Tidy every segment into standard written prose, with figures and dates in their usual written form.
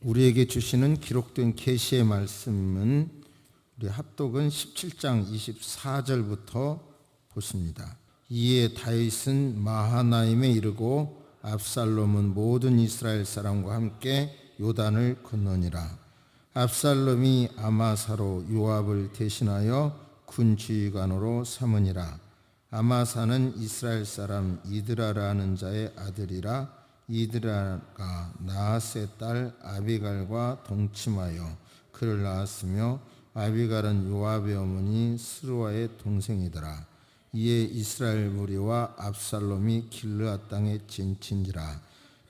우리에게 주시는 기록된 계시의 말씀은 우리 합독은 17장 24절부터 보십니다. 이에 다윗은 마하나임에 이르고 압살롬은 모든 이스라엘 사람과 함께 요단을 건너니라. 압살롬이 아마사로 요압을 대신하여 군지휘관으로 삼으니라. 아마사는 이스라엘 사람 이드라라는 자의 아들이라. 이드라가 나하스의 딸 아비갈과 동침하여 그를 낳았으며 아비갈은 요압의 어머니 스루아의 동생이더라. 이에 이스라엘 무리와 압살롬이 길르앗 땅에 진친지라.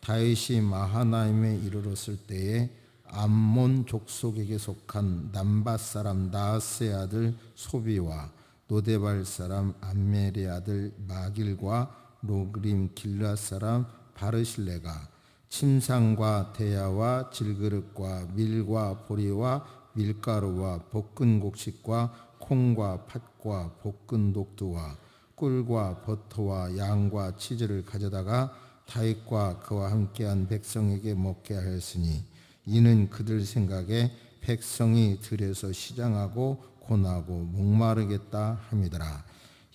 다윗이 마하나임에 이르렀을 때에 암몬 족속에게 속한 남밧 사람 나하스의 아들 소비와 노데발 사람 암멜의 아들 마길과 로그림 길르앗 사람 바르실레가 침상과 대야와 질그릇과 밀과 보리와 밀가루와 볶은 곡식과 콩과 팥과 볶은 녹두와 꿀과 버터와 양과 치즈를 가져다가 다윗과 그와 함께한 백성에게 먹게 하였으니 이는 그들 생각에 백성이 들에서 시장하고 고나고 목마르겠다 함이더라.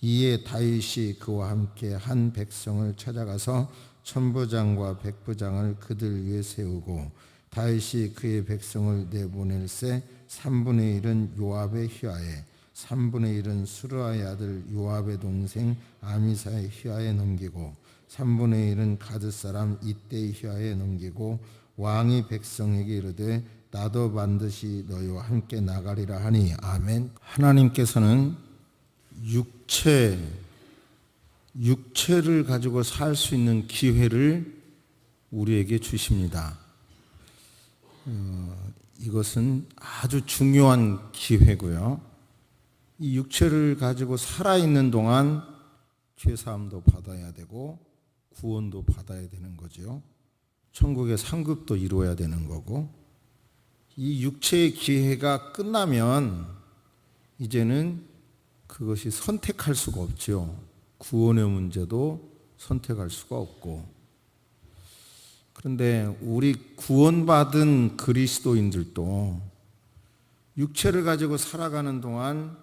이에 다윗이 그와 함께 한 백성을 찾아가서 천부장과 백부장을 그들 위에 세우고 다윗이 그의 백성을 내보낼새 3분의 1은 요압의 휘하에 3분의 1은 수르아의 아들 요압의 동생 아미사의 휘하에 넘기고 3분의 1은 가드 사람 이때의 휘하에 넘기고 왕이 백성에게 이르되 나도 반드시 너희와 함께 나가리라 하니 아멘. 하나님께서는 육체를 가지고 살 수 있는 기회를 우리에게 주십니다. 이것은 아주 중요한 기회고요. 이 육체를 가지고 살아있는 동안 죄사함도 받아야 되고 구원도 받아야 되는 거죠. 천국의 상급도 이루어야 되는 거고, 이 육체의 기회가 끝나면 이제는 그것이 선택할 수가 없죠. 구원의 문제도 선택할 수가 없고. 그런데 우리 구원받은 그리스도인들도 육체를 가지고 살아가는 동안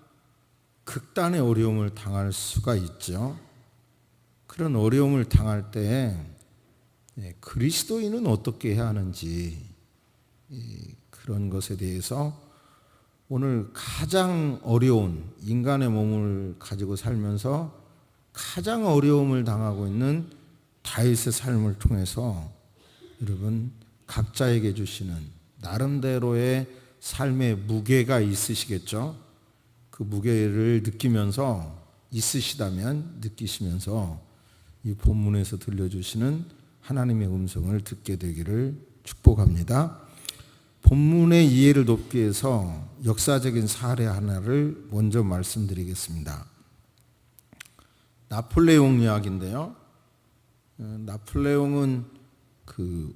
극단의 어려움을 당할 수가 있죠. 그런 어려움을 당할 때 그리스도인은 어떻게 해야 하는지, 그런 것에 대해서 오늘 가장 어려운 인간의 몸을 가지고 살면서 가장 어려움을 당하고 있는 다윗의 삶을 통해서 여러분 각자에게 주시는 나름대로의 삶의 무게가 있으시겠죠. 그 무게를 느끼면서 있으시다면 느끼시면서 이 본문에서 들려주시는 하나님의 음성을 듣게 되기를 축복합니다. 본문의 이해를 돕기 위해서 역사적인 사례 하나를 먼저 말씀드리겠습니다. 나폴레옹 이야기인데요. 나폴레옹은 그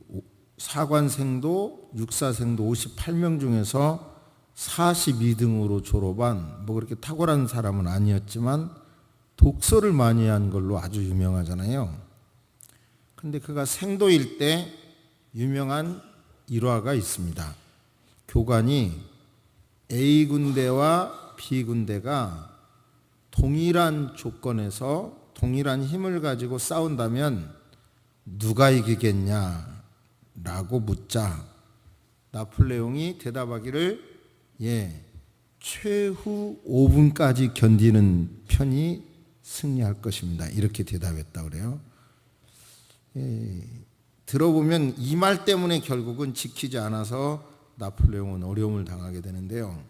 사관생도 육사생도 58명 중에서 42등으로 졸업한 그렇게 탁월한 사람은 아니었지만 독서를 많이 한 걸로 아주 유명하잖아요. 그런데 그가 생도일 때 유명한 일화가 있습니다. 교관이 A 군대와 B 군대가 동일한 조건에서 동일한 힘을 가지고 싸운다면 누가 이기겠냐라고 묻자 나폴레옹이 대답하기를 최후 5분까지 견디는 편이 승리할 것입니다. 이렇게 대답했다 그래요. 들어보면 이 말 때문에 결국은 지키지 않아서 나폴레옹은 어려움을 당하게 되는데요.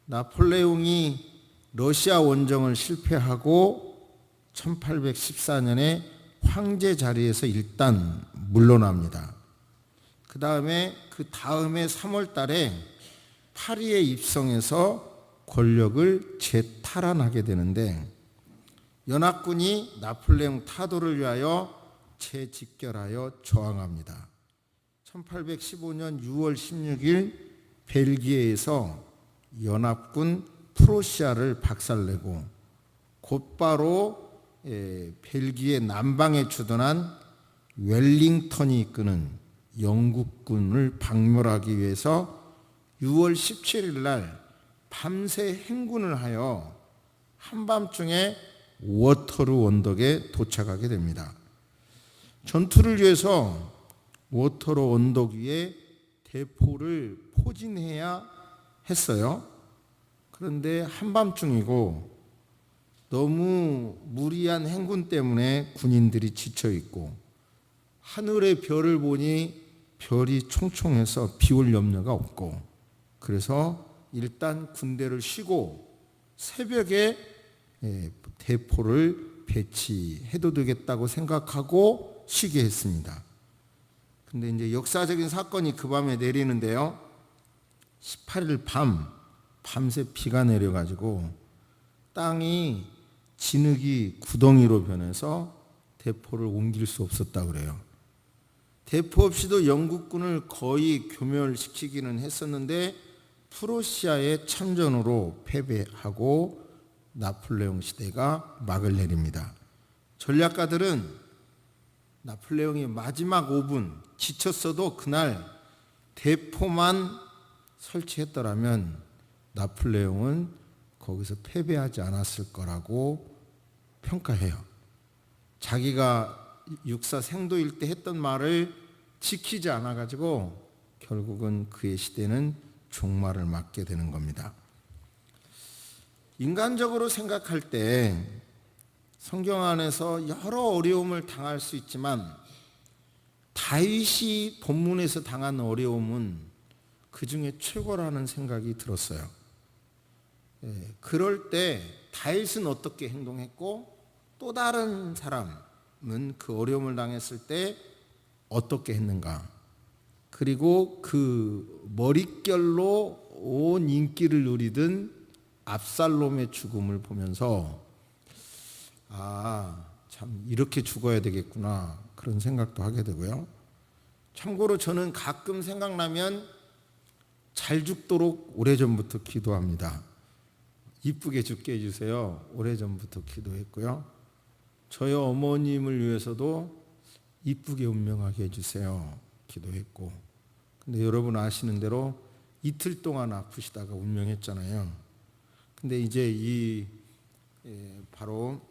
나폴레옹이 러시아 원정을 실패하고 1814년에 황제 자리에서 일단 물러납니다. 그 다음에 3월 달에 파리에 입성해서 권력을 재탈환하게 되는데 연합군이 나폴레옹 타도를 위하여 재집결하여 저항합니다. 1815년 6월 16일 벨기에에서 연합군 프로시아를 박살내고 곧바로 벨기에 남방에 주둔한 웰링턴이 이끄는 영국군을 박멸하기 위해서 6월 17일 날 밤새 행군을 하여 한밤중에 워터루 언덕에 도착하게 됩니다. 전투를 위해서 워터루 언덕 위에 대포를 포진해야 했어요. 그런데 한밤중이고 너무 무리한 행군 때문에 군인들이 지쳐 있고 하늘의 별을 보니 별이 총총해서 비 올 염려가 없고, 그래서 일단 군대를 쉬고 새벽에 대포를 배치해도 되겠다고 생각하고 쉬게 했습니다. 근데 이제 역사적인 사건이 그 밤에 내리는데요. 18일 밤새 비가 내려가지고 땅이 진흙이 구덩이로 변해서 대포를 옮길 수 없었다고 그래요. 대포 없이도 영국군을 거의 교멸시키기는 했었는데 프로시아의 참전으로 패배하고 나폴레옹 시대가 막을 내립니다. 전략가들은 나폴레옹이 마지막 5분 지쳤어도 그날 대포만 설치했더라면 나폴레옹은 거기서 패배하지 않았을 거라고 평가해요. 자기가 육사 생도일 때 했던 말을 지키지 않아가지고 결국은 그의 시대는 종말을 맞게 되는 겁니다. 인간적으로 생각할 때 성경 안에서 여러 어려움을 당할 수 있지만 다윗이 본문에서 당한 어려움은 그 중에 최고라는 생각이 들었어요. 그럴 때 다윗은 어떻게 행동했고 또 다른 사람은 그 어려움을 당했을 때 어떻게 했는가, 그리고 그 머릿결로 온 인기를 누리던 압살롬의 죽음을 보면서 참 이렇게 죽어야 되겠구나 그런 생각도 하게 되고요. 참고로 저는 가끔 생각나면 잘 죽도록 오래전부터 기도합니다. 이쁘게 죽게 해주세요. 오래전부터 기도했고요. 저희 어머님을 위해서도 이쁘게 운명하게 해주세요. 기도했고. 근데 여러분 아시는 대로 이틀 동안 아프시다가 운명했잖아요. 근데 이제 바로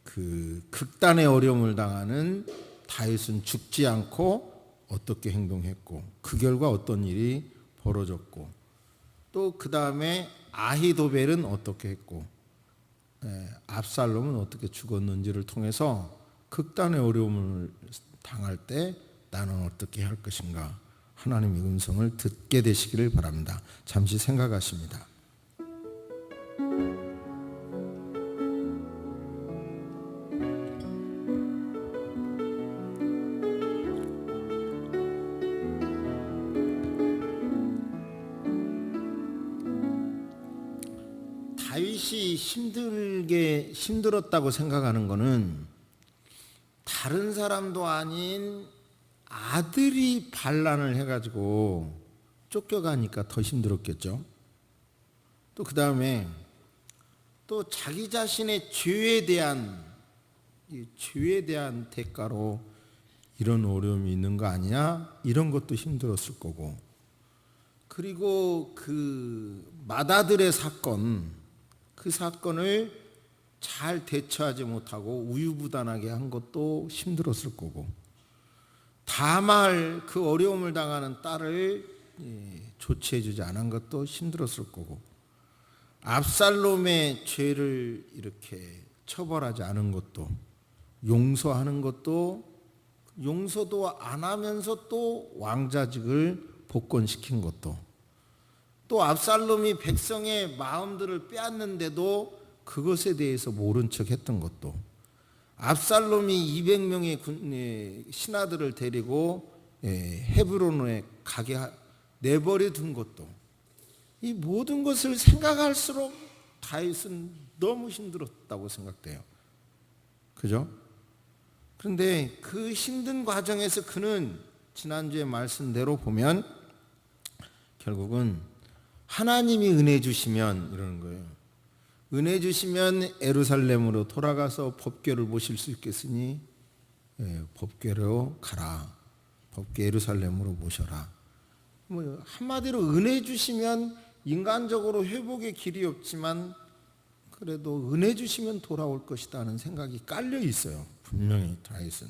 그 극단의 어려움을 당하는 다윗은 죽지 않고 어떻게 행동했고 그 결과 어떤 일이 벌어졌고 또 그 다음에 아히도벨은 어떻게 했고 압살롬은 어떻게 죽었는지를 통해서 극단의 어려움을 당할 때 나는 어떻게 할 것인가 하나님의 음성을 듣게 되시기를 바랍니다. 잠시 생각하십니다. 다윗이 힘들었다고 생각하는 것은 다른 사람도 아닌 아들이 반란을 해가지고 쫓겨가니까 더 힘들었겠죠. 또 그 다음에 또 자기 자신의 죄에 대한 대가로 이런 어려움이 있는 거 아니냐 이런 것도 힘들었을 거고, 그리고 그 맏아들의 사건, 그 사건을 잘 대처하지 못하고 우유부단하게 한 것도 힘들었을 거고, 다말 그 어려움을 당하는 딸을 조치해주지 않은 것도 힘들었을 거고, 압살롬의 죄를 이렇게 처벌하지 않은 것도, 용서하는 것도 용서도 안 하면서 또 왕자직을 복권시킨 것도, 또 압살롬이 백성의 마음들을 빼앗는데도 그것에 대해서 모른 척 했던 것도, 압살롬이 200명의 신하들을 데리고 헤브론에 가게 내버려 둔 것도, 이 모든 것을 생각할수록 다윗은 너무 힘들었다고 생각돼요. 그죠? 그런데 그 힘든 과정에서 그는 지난주에 말씀대로 보면 결국은 하나님이 은혜 주시면 이러는 거예요. 은혜 주시면 예루살렘으로 돌아가서 법궤를 모실 수 있겠으니 법궤로 가라. 덥게 예루살렘으로 모셔라. 뭐 한마디로 은혜 주시면 인간적으로 회복의 길이 없지만 그래도 은혜 주시면 돌아올 것이다 하는 생각이 깔려 있어요. 분명히 다윗은.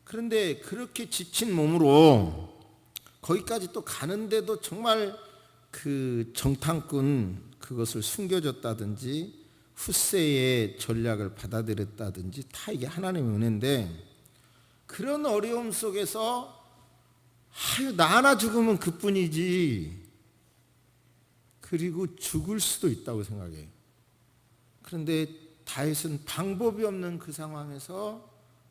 그런데 그렇게 지친 몸으로 거기까지 또 가는데도 정말 그 정탐꾼 그것을 숨겨줬다든지 후세의 전략을 받아들였다든지 다 이게 하나님의 은혜인데, 그런 어려움 속에서 나 하나 죽으면 그뿐이지, 그리고 죽을 수도 있다고 생각해요. 그런데 다윗은 방법이 없는 그 상황에서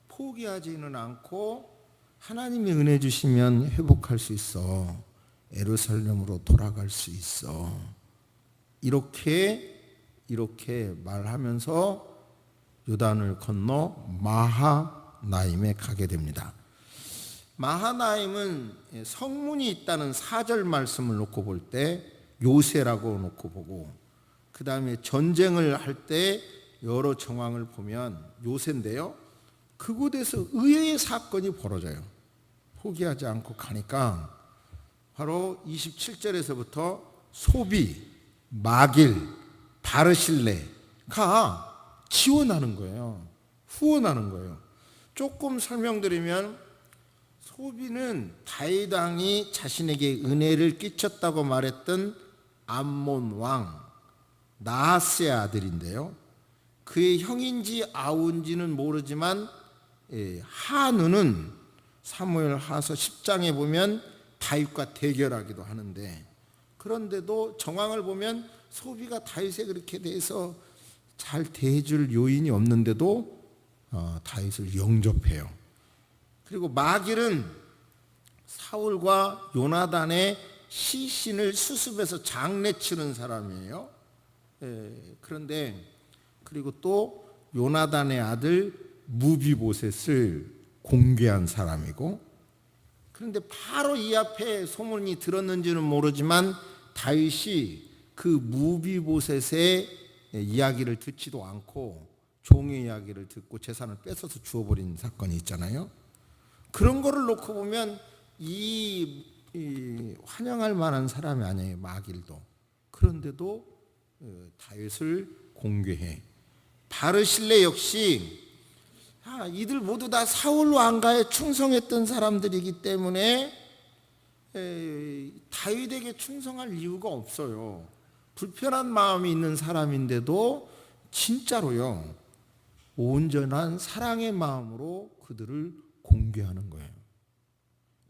포기하지는 않고 하나님이 은혜 주시면 회복할 수 있어, 예루살렘으로 돌아갈 수 있어, 이렇게 말하면서 요단을 건너 마하나임에 가게 됩니다. 마하나임은 성문이 있다는 4절 말씀을 놓고 볼 때 요새라고 놓고 보고, 그 다음에 전쟁을 할 때 여러 정황을 보면 요새인데요, 그곳에서 의외의 사건이 벌어져요. 포기하지 않고 가니까 바로 27절에서부터 소비, 마길, 바르실레가 지원하는 거예요. 후원하는 거예요. 조금 설명드리면, 소비는 다윗 왕이 자신에게 은혜를 끼쳤다고 말했던 암몬 왕 나하스의 아들인데요, 그의 형인지 아우인지는 모르지만 한우는 사무엘 하서 10장에 보면 다윗과 대결하기도 하는데, 그런데도 정황을 보면 소비가 다윗에 그렇게 대해서 잘 대해줄 요인이 없는데도 다윗을 영접해요. 그리고 마길은 사울과 요나단의 시신을 수습해서 장례 치른 사람이에요. 그런데 그리고 또 요나단의 아들 무비보셋을 공개한 사람이고, 그런데 바로 이 앞에 소문이 들었는지는 모르지만 다윗이 그 무비보셋의 이야기를 듣지도 않고 종의 이야기를 듣고 재산을 뺏어서 주워버린 사건이 있잖아요. 그런 거를 놓고 보면 이 환영할 만한 사람이 아니에요, 마길도. 그런데도 다윗을 공개해. 바르실레 역시 이들 모두 다 사울 왕가에 충성했던 사람들이기 때문에 다윗에게 충성할 이유가 없어요. 불편한 마음이 있는 사람인데도 진짜로요, 온전한 사랑의 마음으로 그들을 공개하는 거예요.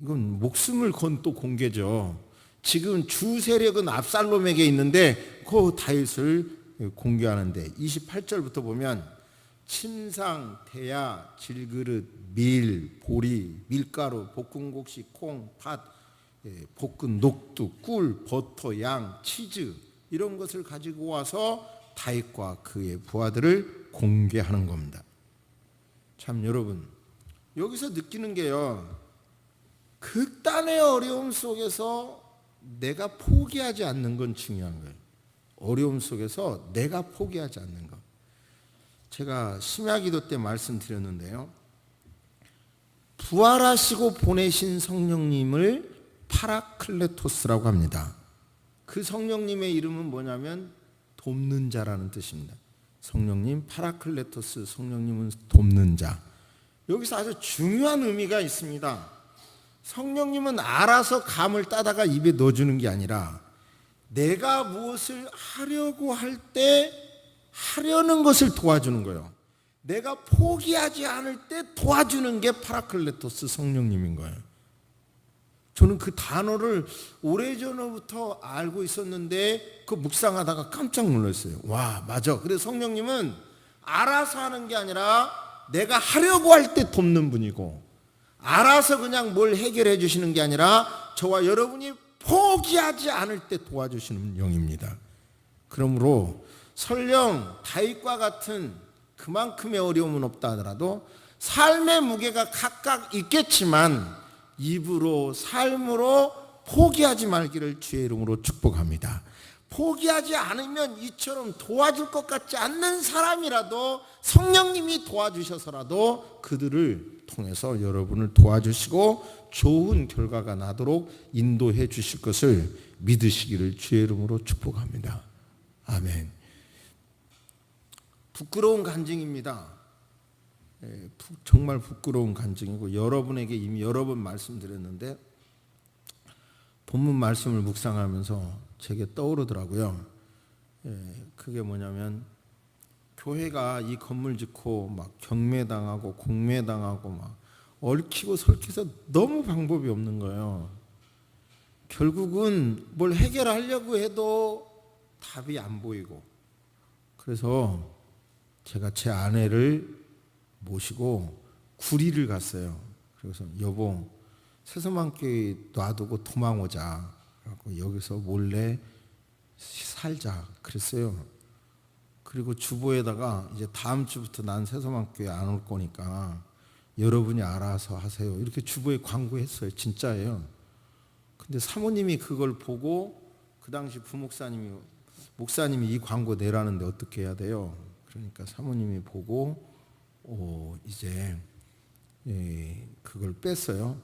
이건 목숨을 건 또 공개죠. 지금 주 세력은 압살롬에게 있는데 그 다윗을 공개하는데, 28절부터 보면 침상, 대야, 질그릇, 밀, 보리, 밀가루, 볶은 곡식, 콩, 팥, 볶은 녹두, 꿀, 버터, 양, 치즈, 이런 것을 가지고 와서 다윗과 그의 부하들을 공개하는 겁니다. 참 여러분, 여기서 느끼는 게요, 극단의 어려움 속에서 내가 포기하지 않는 건 중요한 거예요. 어려움 속에서 내가 포기하지 않는 것. 제가 심야기도 때 말씀드렸는데요, 부활하시고 보내신 성령님을 파라클레토스라고 합니다. 그 성령님의 이름은 뭐냐면 돕는 자라는 뜻입니다. 성령님, 파라클레토스, 성령님은 돕는 자. 여기서 아주 중요한 의미가 있습니다. 성령님은 알아서 감을 따다가 입에 넣어주는 게 아니라, 내가 무엇을 하려고 할 때 하려는 것을 도와주는 거예요. 내가 포기하지 않을 때 도와주는 게 파라클레토스 성령님인 거예요. 저는 그 단어를 오래전부터 알고 있었는데 그 묵상하다가 깜짝 놀랐어요. 와, 맞아. 그래서 성령님은 알아서 하는 게 아니라 내가 하려고 할 때 돕는 분이고, 알아서 그냥 뭘 해결해 주시는 게 아니라 저와 여러분이 포기하지 않을 때 도와주시는 영입니다. 그러므로 설령 다윗과 같은 그만큼의 어려움은 없다 하더라도 삶의 무게가 각각 있겠지만 입으로, 삶으로 포기하지 말기를 주의 이름으로 축복합니다. 포기하지 않으면 이처럼 도와줄 것 같지 않는 사람이라도 성령님이 도와주셔서라도 그들을 통해서 여러분을 도와주시고 좋은 결과가 나도록 인도해 주실 것을 믿으시기를 주의 이름으로 축복합니다. 아멘. 부끄러운 간증입니다. 정말 부끄러운 간증이고 여러분에게 이미 여러 번 말씀드렸는데 본문 말씀을 묵상하면서 제게 떠오르더라고요. 그게 뭐냐면 교회가 이 건물 짓고 막 경매당하고 공매당하고 막 얽히고 설키서 너무 방법이 없는 거예요. 결국은 뭘 해결하려고 해도 답이 안 보이고 그래서 제가 제 아내를 모시고 구리를 갔어요. 그래서 여보 세서만교회 놔두고 도망오자. 그래서 여기서 몰래 살자 그랬어요. 그리고 주보에다가 이제 다음 주부터 난 세서만교회 안 올 거니까 여러분이 알아서 하세요. 이렇게 주보에 광고했어요. 진짜예요. 근데 사모님이 그걸 보고 그 당시 목사님이 이 광고 내라는데 어떻게 해야 돼요? 그러니까 사모님이 보고 이제 그걸 뺐어요.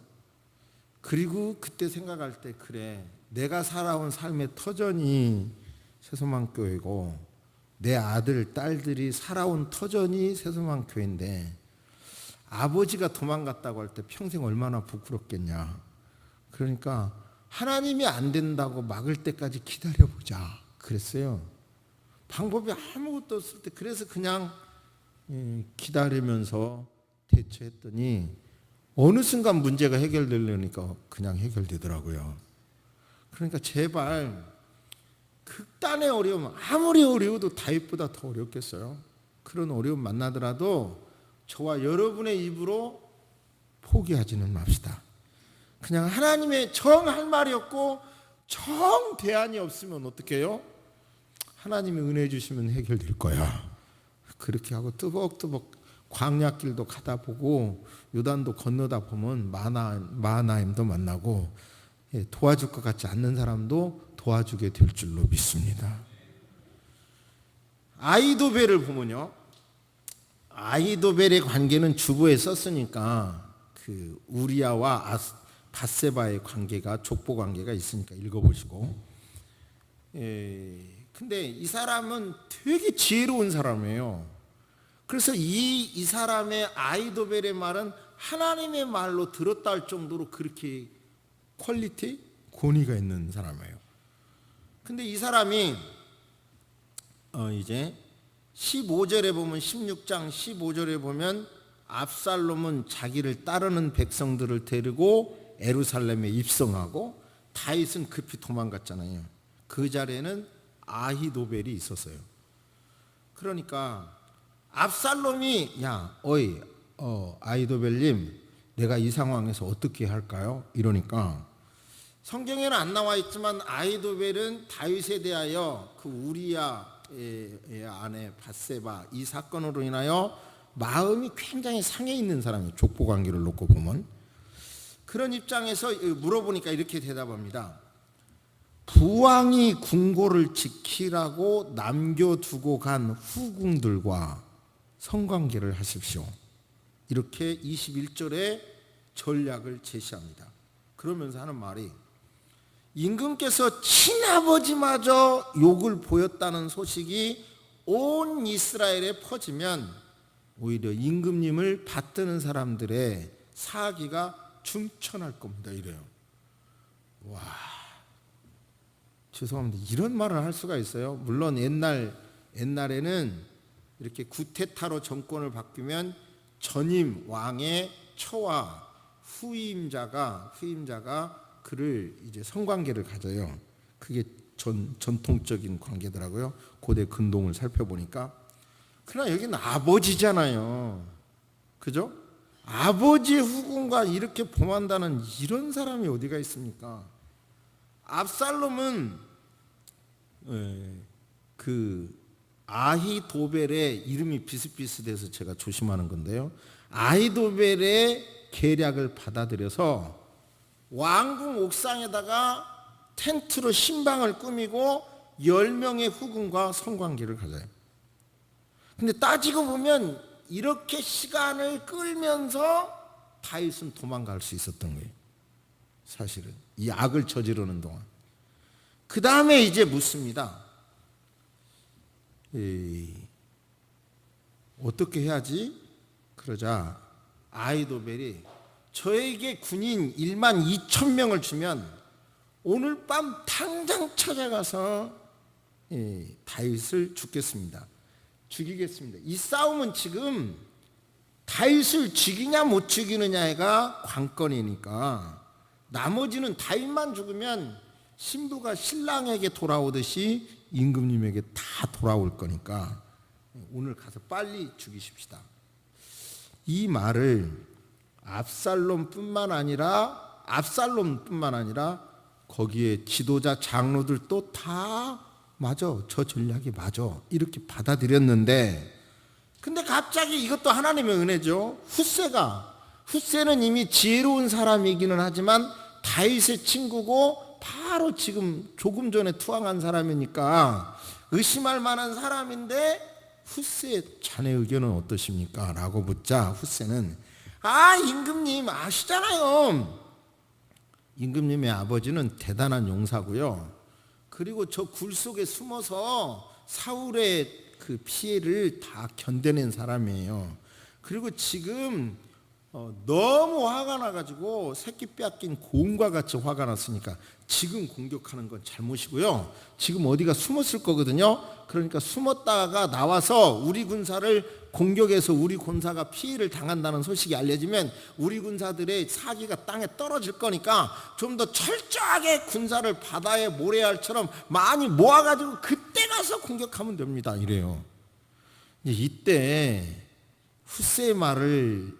그리고 그때 생각할 때 그래 내가 살아온 삶의 터전이 세소망교회고 내 아들 딸들이 살아온 터전이 세소망교회인데 아버지가 도망갔다고 할 때 평생 얼마나 부끄럽겠냐. 그러니까 하나님이 안 된다고 막을 때까지 기다려보자 그랬어요. 방법이 아무것도 없을 때 그래서 그냥 기다리면서 대처했더니 어느 순간 문제가 해결되려니까 그냥 해결되더라고요. 그러니까 제발 극단의 어려움 아무리 어려워도 다윗보다 더 어렵겠어요. 그런 어려움 만나더라도 저와 여러분의 입으로 포기하지는 맙시다. 그냥 하나님의 정할 말이 없고 정 대안이 없으면 어떻게 해요? 하나님이 은혜 주시면 해결될 거야. 그렇게 하고 뜨벅뜨벅 광야길도 가다 보고 요단도 건너다 보면 마하나임도 만나고 도와줄 것 같지 않는 사람도 도와주게 될 줄로 믿습니다. 아히도벨을 보면요. 아히도벨의 관계는 주보에 썼으니까 그 우리아와 밧세바의 관계가 족보 관계가 있으니까 읽어보시고. 근데 이 사람은 되게 지혜로운 사람이에요. 그래서 이 사람의 아히도벨의 말은 하나님의 말로 들었다 할 정도로 그렇게 퀄리티, 권위가 있는 사람이에요. 근데 이 사람이 이제 15절에 보면 16장 15절에 보면 압살롬은 자기를 따르는 백성들을 데리고 예루살렘에 입성하고 다윗은 급히 도망갔잖아요. 그 자리에는 아히도벨이 있었어요. 그러니까 압살롬이 아히도벨님 내가 이 상황에서 어떻게 할까요? 이러니까 성경에는 안 나와 있지만 아히도벨은 다윗에 대하여 그 우리아의 아내 밧세바 이 사건으로 인하여 마음이 굉장히 상해 있는 사람이에요. 족보 관계를 놓고 보면. 그런 입장에서 물어보니까 이렇게 대답합니다. 부왕이 궁궐을 지키라고 남겨두고 간 후궁들과 성관계를 하십시오. 이렇게 21절에 전략을 제시합니다. 그러면서 하는 말이 임금께서 친아버지마저 욕을 보였다는 소식이 온 이스라엘에 퍼지면 오히려 임금님을 받드는 사람들의 사기가 충천할 겁니다. 이래요. 와, 죄송합니다. 이런 말을 할 수가 있어요. 물론 옛날에는 이렇게 구테타로 정권을 바뀌면 전임 왕의 처와 후임자가 그를 이제 성관계를 가져요. 그게 전통적인 관계더라고요. 고대 근동을 살펴보니까. 그러나 여기는 아버지잖아요. 그죠? 아버지의 후궁과 이렇게 범한다는 이런 사람이 어디가 있습니까? 압살롬은 그 아히도벨의 이름이 비슷비슷해서 제가 조심하는 건데요. 아히도벨의 계략을 받아들여서 왕궁 옥상에다가 텐트로 신방을 꾸미고 10명의 후궁과 성관계를 가져요. 근데 따지고 보면 이렇게 시간을 끌면서 다윗은 도망갈 수 있었던 거예요. 사실은 이 악을 저지르는 동안. 그 다음에 이제 묻습니다. 어떻게 해야지? 그러자 아히도벨이 저에게 군인 1만 2천 명을 주면 오늘 밤 당장 찾아가서 다윗을 죽이겠습니다. 이 싸움은 지금 다윗을 죽이냐 못 죽이느냐가 관건이니까 나머지는 다윗만 죽으면 신부가 신랑에게 돌아오듯이 임금님에게 다 돌아올 거니까 오늘 가서 빨리 죽이십시다. 이 말을 압살롬뿐만 아니라 거기에 지도자 장로들도 다 맞아, 저 전략이 맞아 이렇게 받아들였는데, 근데 갑자기 이것도 하나님의 은혜죠. 훗세는 이미 지혜로운 사람이기는 하지만 다윗의 친구고 바로 지금 조금 전에 투항한 사람이니까 의심할 만한 사람인데, 훗세 자네 의견은 어떠십니까? 라고 묻자 훗세는 임금님 아시잖아요. 임금님의 아버지는 대단한 용사고요. 그리고 저 굴 속에 숨어서 사울의 그 피해를 다 견뎌낸 사람이에요. 그리고 지금 너무 화가 나가지고 새끼 빼앗긴 곰과 같이 화가 났으니까 지금 공격하는 건 잘못이고요. 지금 어디가 숨었을 거거든요. 그러니까 숨었다가 나와서 우리 군사를 공격해서 우리 군사가 피해를 당한다는 소식이 알려지면 우리 군사들의 사기가 땅에 떨어질 거니까 좀 더 철저하게 군사를 바다의 모래알처럼 많이 모아가지고 그때 가서 공격하면 됩니다. 이래요. 이때 훗세의 말을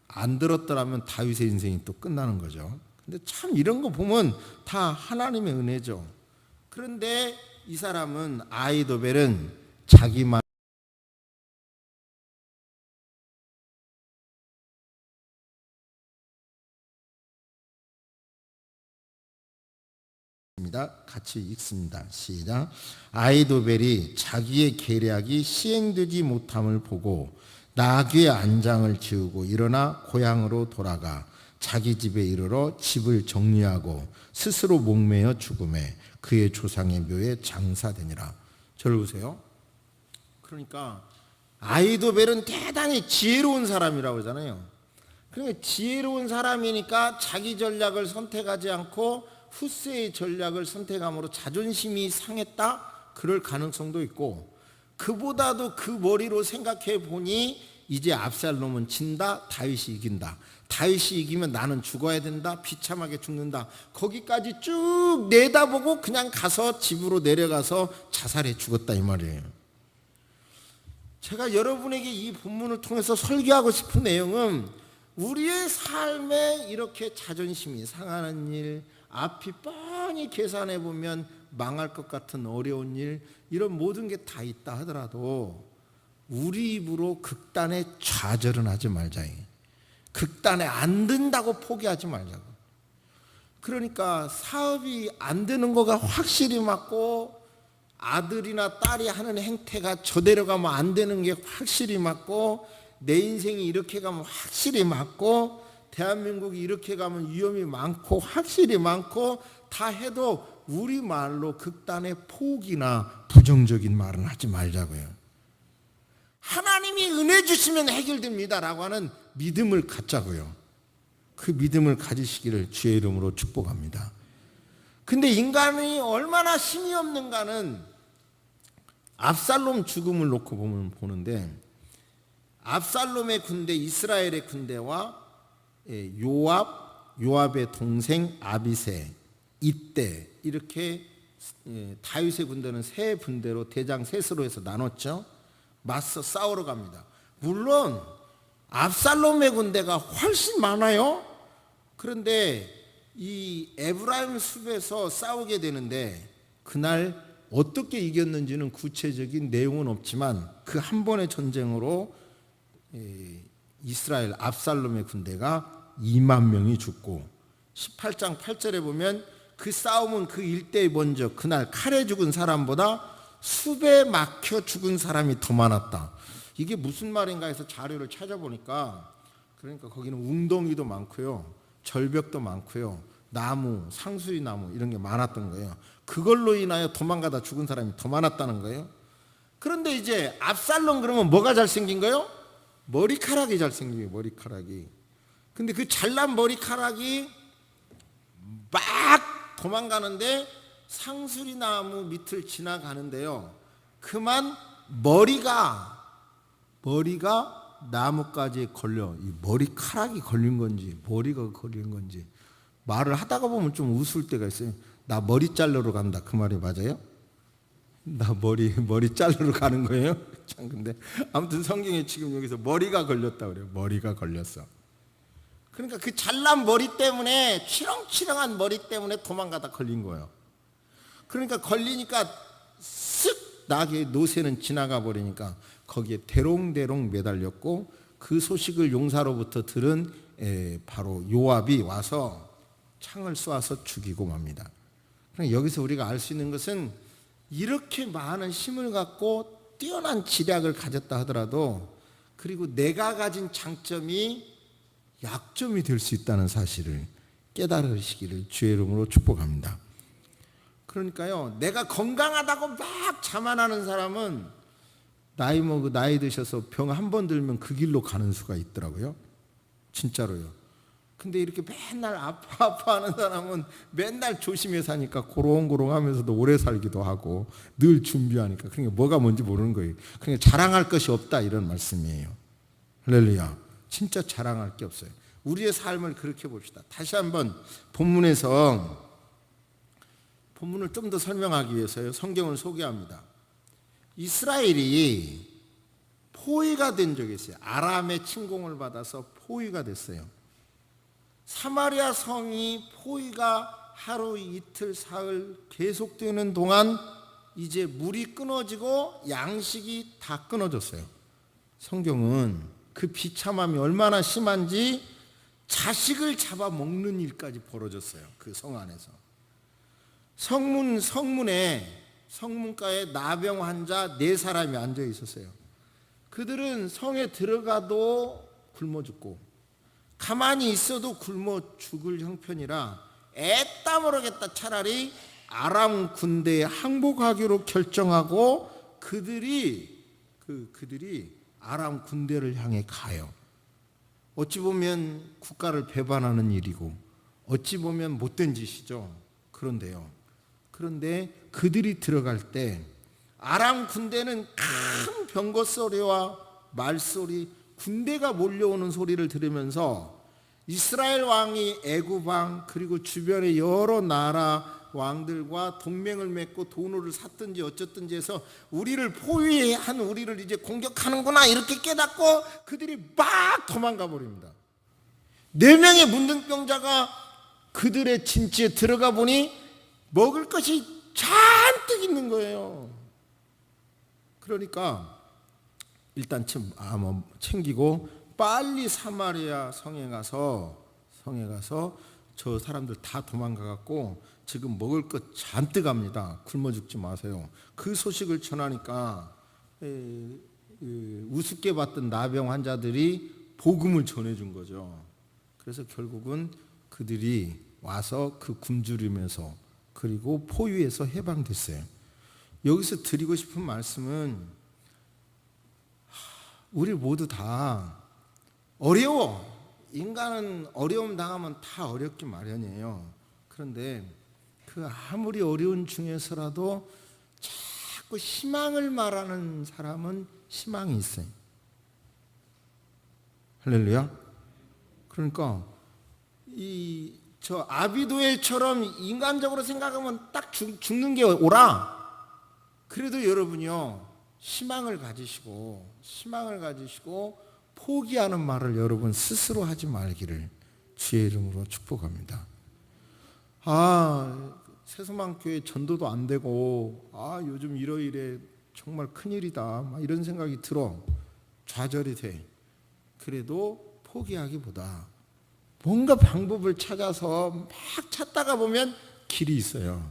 안 들었더라면 다윗의 인생이 또 끝나는 거죠. 근데 참 이런 거 보면 다 하나님의 은혜죠. 그런데 이 사람은 아히도벨은 자기만 같이 읽습니다. 시작. 아히도벨이 자기의 계략이 시행되지 못함을 보고 나귀의 안장을 지우고 일어나 고향으로 돌아가 자기 집에 이르러 집을 정리하고 스스로 목매어 죽음에 그의 조상의 묘에 장사되니라. 저를 보세요. 그러니까 아히도벨은 대단히 지혜로운 사람이라고 하잖아요. 그러니까 지혜로운 사람이니까 자기 전략을 선택하지 않고 훗세의 전략을 선택함으로 자존심이 상했다? 그럴 가능성도 있고, 그보다도 그 머리로 생각해 보니 이제 압살롬은 진다, 다윗이 이긴다. 다윗이 이기면 나는 죽어야 된다, 비참하게 죽는다. 거기까지 쭉 내다보고 그냥 가서 집으로 내려가서 자살해 죽었다 이 말이에요. 제가 여러분에게 이 본문을 통해서 설교하고 싶은 내용은 우리의 삶에 이렇게 자존심이 상하는 일, 앞이 뻔히 계산해 보면 망할 것 같은 어려운 일, 이런 모든 게 다 있다 하더라도 우리 입으로 극단에 좌절은 하지 말자. 극단에 안 된다고 포기하지 말자고. 그러니까 사업이 안 되는 거가 확실히 맞고, 아들이나 딸이 하는 행태가 저대로 가면 안 되는 게 확실히 맞고, 내 인생이 이렇게 가면 확실히 맞고, 대한민국이 이렇게 가면 위험이 많고 확실히 많고, 다 해도 우리말로 극단의 포기나 부정적인 말은 하지 말자고요. 하나님이 은혜 주시면 해결됩니다 라고 하는 믿음을 갖자고요. 그 믿음을 가지시기를 주의 이름으로 축복합니다. 근데 인간이 얼마나 힘이 없는가는 압살롬 죽음을 놓고 보는데, 압살롬의 군대, 이스라엘의 군대와 요압의 동생 아비새, 이때 이렇게 다윗의 군대는 세 분대로 대장 셋으로 해서 나눴죠. 맞서 싸우러 갑니다. 물론 압살롬의 군대가 훨씬 많아요. 그런데 이 에브라임 숲에서 싸우게 되는데, 그날 어떻게 이겼는지는 구체적인 내용은 없지만 그 한 번의 전쟁으로 이스라엘 압살롬의 군대가 2만 명이 죽고, 18장 8절에 보면 그 싸움은 그 일대에 먼저 그날 칼에 죽은 사람보다 숲에 막혀 죽은 사람이 더 많았다. 이게 무슨 말인가 해서 자료를 찾아보니까, 그러니까 거기는 웅덩이도 많고요, 절벽도 많고요, 나무, 상수리 나무 이런 게 많았던 거예요. 그걸로 인하여 도망가다 죽은 사람이 더 많았다는 거예요. 그런데 이제 압살롬 그러면 뭐가 잘생긴 거예요? 머리카락이 잘생긴 거예요. 머리카락이. 근데 그 잘난 머리카락이 막 도망가는데 상수리 나무 밑을 지나가는데요, 그만 머리가 나무까지 걸려. 이 머리카락이 걸린 건지 머리가 걸린 건지 말을 하다가 보면 좀 웃을 때가 있어요. 나 머리 자르러 간다, 그 말이 맞아요? 나 머리 자르러 가는 거예요? 참, 근데 아무튼 성경에 지금 여기서 머리가 걸렸다 그래요. 머리가 걸렸어. 그러니까 그 잘난 머리 때문에, 치렁치렁한 머리 때문에 도망가다 걸린 거예요. 그러니까 걸리니까 쓱 나게 노새는 지나가 버리니까 거기에 대롱대롱 매달렸고, 그 소식을 용사로부터 들은 바로 요압이 와서 창을 쏘아서 죽이고 맙니다. 그러니까 여기서 우리가 알 수 있는 것은, 이렇게 많은 힘을 갖고 뛰어난 지략을 가졌다 하더라도, 그리고 내가 가진 장점이 약점이 될 수 있다는 사실을 깨달으시기를 주의 이름으로 축복합니다. 그러니까요, 내가 건강하다고 막 자만하는 사람은 나이 드셔서 병 한 번 들면 그 길로 가는 수가 있더라고요. 진짜로요. 근데 이렇게 맨날 아파하는 사람은 맨날 조심해 사니까 고롱고롱 하면서도 오래 살기도 하고 늘 준비하니까, 그러니까 뭐가 뭔지 모르는 거예요. 그러니까 자랑할 것이 없다, 이런 말씀이에요. 할렐루야. 진짜 자랑할 게 없어요. 우리의 삶을 그렇게 봅시다. 다시 한번 본문을 좀 더 설명하기 위해서요, 성경을 소개합니다. 이스라엘이 포위가 된 적이 있어요. 아람의 침공을 받아서 포위가 됐어요. 사마리아 성이 포위가 하루 이틀 사흘 계속되는 동안 이제 물이 끊어지고 양식이 다 끊어졌어요. 성경은 그 비참함이 얼마나 심한지 자식을 잡아먹는 일까지 벌어졌어요. 그 성 안에서. 성문가에 나병 환자 4사람이 앉아 있었어요. 그들은 성에 들어가도 굶어 죽고 가만히 있어도 굶어 죽을 형편이라 애따 모르겠다, 차라리 아람 군대에 항복하기로 결정하고 그들이 아람 군대를 향해 가요. 어찌 보면 국가를 배반하는 일이고 어찌 보면 못된 짓이죠. 그런데 그들이 들어갈 때 아람 군대는 큰 병거 소리와 말소리, 군대가 몰려오는 소리를 들으면서 이스라엘 왕이 애굽 왕 그리고 주변의 여러 나라 왕들과 동맹을 맺고 돈을 샀든지 어쨌든지 해서 우리를 포위한 우리를 이제 공격하는구나, 이렇게 깨닫고 그들이 막 도망가 버립니다. 4명의 문둥병자가 그들의 진지에 들어가 보니 먹을 것이 잔뜩 있는 거예요. 그러니까 일단 챙기고 빨리 사마리아 성에 가서 저 사람들 다 도망가갖고 지금 먹을 것 잔뜩 합니다. 굶어 죽지 마세요. 그 소식을 전하니까 우습게 봤던 나병 환자들이 복음을 전해준 거죠. 그래서 결국은 그들이 와서 그 굶주리면서 그리고 포위에서 해방됐어요. 여기서 드리고 싶은 말씀은, 우리 모두 다 어려워. 인간은 어려움 당하면 다 어렵기 마련이에요. 그런데 그 아무리 어려운 중에서라도 자꾸 희망을 말하는 사람은 희망이 있어요. 할렐루야. 그러니까 저 아비도엘처럼 인간적으로 생각하면 딱 죽는 게 오라. 그래도 여러분이요, 희망을 가지시고 포기하는 말을 여러분 스스로 하지 말기를 주의 이름으로 축복합니다. 새소망교회 전도도 안 되고 요즘 이러이래 정말 큰일이다, 막 이런 생각이 들어. 좌절이 돼. 그래도 포기하기보다 뭔가 방법을 찾아서 막 찾다가 보면 길이 있어요.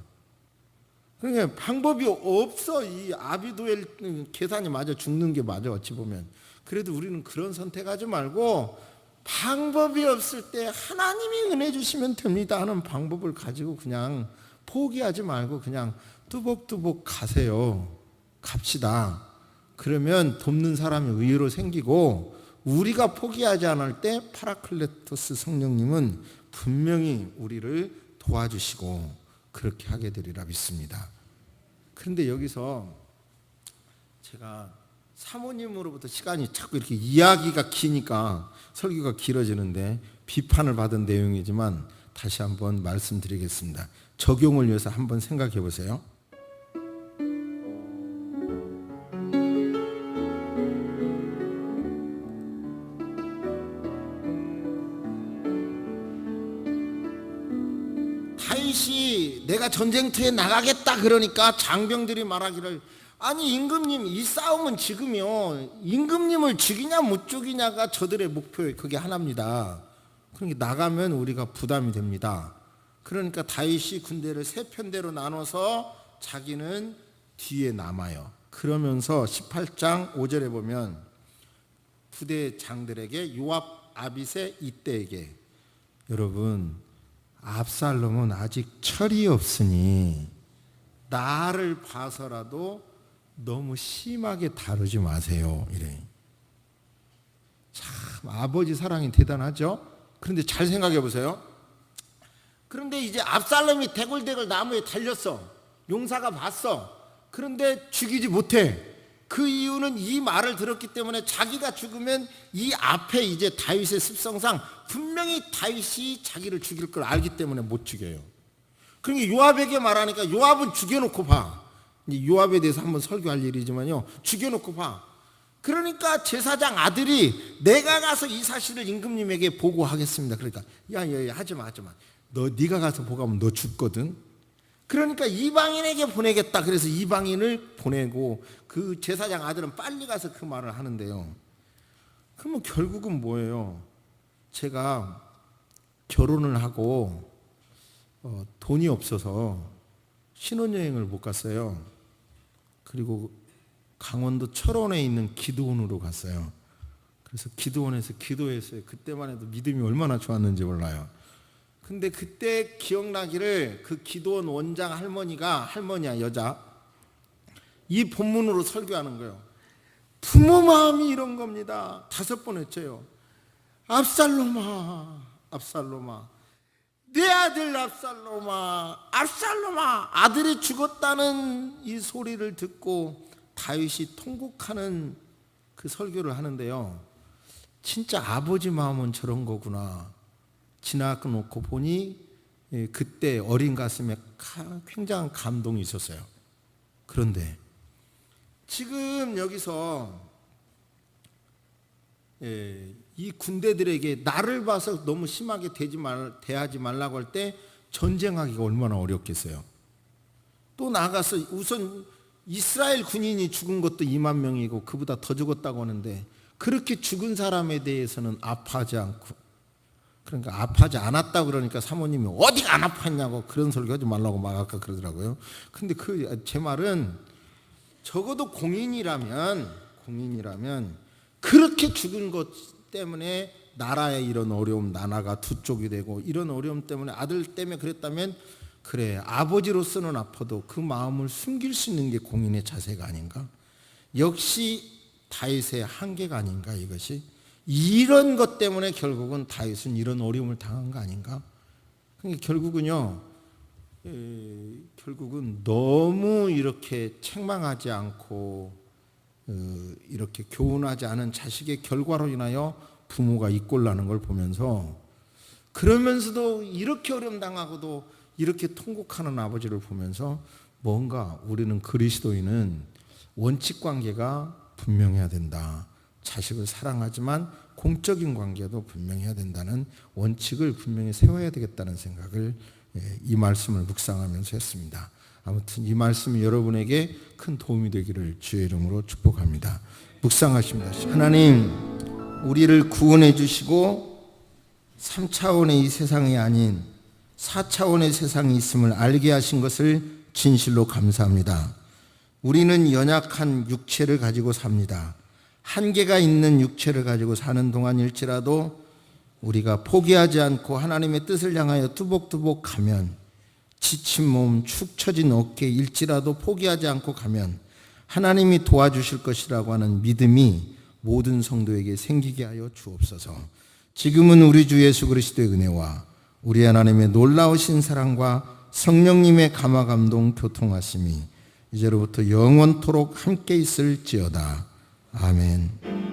그러니까 방법이 없어. 이 아비도엘 계산이 맞아. 죽는 게 맞아. 어찌 보면. 그래도 우리는 그런 선택하지 말고 방법이 없을 때 하나님이 은혜 주시면 됩니다 하는 방법을 가지고 그냥 포기하지 말고 그냥 뚜벅뚜벅 가세요. 갑시다. 그러면 돕는 사람이 의외로 생기고 우리가 포기하지 않을 때 파라클레토스 성령님은 분명히 우리를 도와주시고 그렇게 하게 되리라 믿습니다. 그런데 여기서 제가 사모님으로부터 시간이 자꾸 이렇게 이야기가 기니까 설교가 길어지는데 비판을 받은 내용이지만 다시 한번 말씀드리겠습니다. 적용을 위해서 한번 생각해 보세요. 다윗이 내가 전쟁터에 나가겠다 그러니까 장병들이 말하기를 아니 임금님 이 싸움은 지금요 임금님을 죽이냐 못 죽이냐가 저들의 목표예요. 그게 하나입니다. 그러니까 나가면 우리가 부담이 됩니다. 그러니까 다윗이 군대를 세 편대로 나눠서 자기는 뒤에 남아요. 그러면서 18장 5절에 보면 부대장들에게 요압, 아비새, 이때에게 여러분 압살롬은 아직 철이 없으니 나를 봐서라도 너무 심하게 다루지 마세요. 이래. 참 아버지 사랑이 대단하죠. 그런데 잘 생각해 보세요. 그런데 이제 압살롬이 대굴대굴 나무에 달렸어. 용사가 봤어. 그런데 죽이지 못해. 그 이유는 이 말을 들었기 때문에 자기가 죽으면 이 앞에 이제 다윗의 습성상 분명히 다윗이 자기를 죽일 걸 알기 때문에 못 죽여요. 그러니까 요압에게 말하니까 요압은 죽여놓고 봐. 이제 요압에 대해서 한번 설교할 일이지만요. 죽여놓고 봐. 그러니까 제사장 아들이 내가 가서 이 사실을 임금님에게 보고하겠습니다. 그러니까 야 하지마. 네가 가서 보고하면 너 죽거든. 그러니까 이방인에게 보내겠다. 그래서 이방인을 보내고 그 제사장 아들은 빨리 가서 그 말을 하는데요. 그러면 결국은 뭐예요? 제가 결혼을 하고 돈이 없어서 신혼여행을 못 갔어요. 그리고 강원도 철원에 있는 기도원으로 갔어요. 그래서 기도원에서 기도했어요. 그때만 해도 믿음이 얼마나 좋았는지 몰라요. 근데 그때 기억나기를 그 기도원 원장 할머니야 여자 이 본문으로 설교하는 거예요. 부모 마음이 이런 겁니다. 5번 했죠. 압살롬아 내 아들 압살롬아 아들이 죽었다는 이 소리를 듣고 다윗이 통곡하는 그 설교를 하는데요. 진짜 아버지 마음은 저런 거구나. 지나놓고 보니 그때 어린 가슴에 굉장한 감동이 있었어요. 그런데 지금 여기서 이 군대들에게 나를 봐서 너무 심하게 대하지 말라고 할 때 전쟁하기가 얼마나 어렵겠어요. 또 나가서 우선 이스라엘 군인이 죽은 것도 2만 명이고 그보다 더 죽었다고 하는데 그렇게 죽은 사람에 대해서는 아파하지 않고 그러니까 아파하지 않았다 그러니까 사모님이 어디가 안 아팠냐고 그런 소리 하지 말라고 막 아까 그러더라고요. 근데 제 말은 적어도 공인이라면 그렇게 죽은 것 때문에 나라의 이런 어려움 나라가 두 쪽이 되고 이런 어려움 때문에 아들 때문에 그랬다면 그래 아버지로서는 아파도 그 마음을 숨길 수 있는 게 공인의 자세가 아닌가. 역시 다윗의 한계가 아닌가 이것이. 이런 것 때문에 결국은 다윗은 이런 어려움을 당한 거 아닌가? 그러니까 결국은 너무 이렇게 책망하지 않고 이렇게 교훈하지 않은 자식의 결과로 인하여 부모가 이꼴나는 걸 보면서 그러면서도 이렇게 어려움 당하고도 이렇게 통곡하는 아버지를 보면서 뭔가 우리는 그리스도인은 원칙 관계가 분명해야 된다. 자식을 사랑하지만 공적인 관계도 분명해야 된다는 원칙을 분명히 세워야 되겠다는 생각을 이 말씀을 묵상하면서 했습니다. 아무튼 이 말씀이 여러분에게 큰 도움이 되기를 주의 이름으로 축복합니다. 묵상하십니다. 하나님 우리를 구원해 주시고 3차원의 이 세상이 아닌 4차원의 세상이 있음을 알게 하신 것을 진실로 감사합니다. 우리는 연약한 육체를 가지고 삽니다. 한계가 있는 육체를 가지고 사는 동안일지라도 우리가 포기하지 않고 하나님의 뜻을 향하여 뚜벅뚜벅 가면, 지친 몸, 축 처진 어깨일지라도 포기하지 않고 가면 하나님이 도와주실 것이라고 하는 믿음이 모든 성도에게 생기게 하여 주옵소서. 지금은 우리 주 예수 그리스도의 은혜와 우리 하나님의 놀라우신 사랑과 성령님의 감화감동 교통하심이 이제로부터 영원토록 함께 있을지어다. 아멘.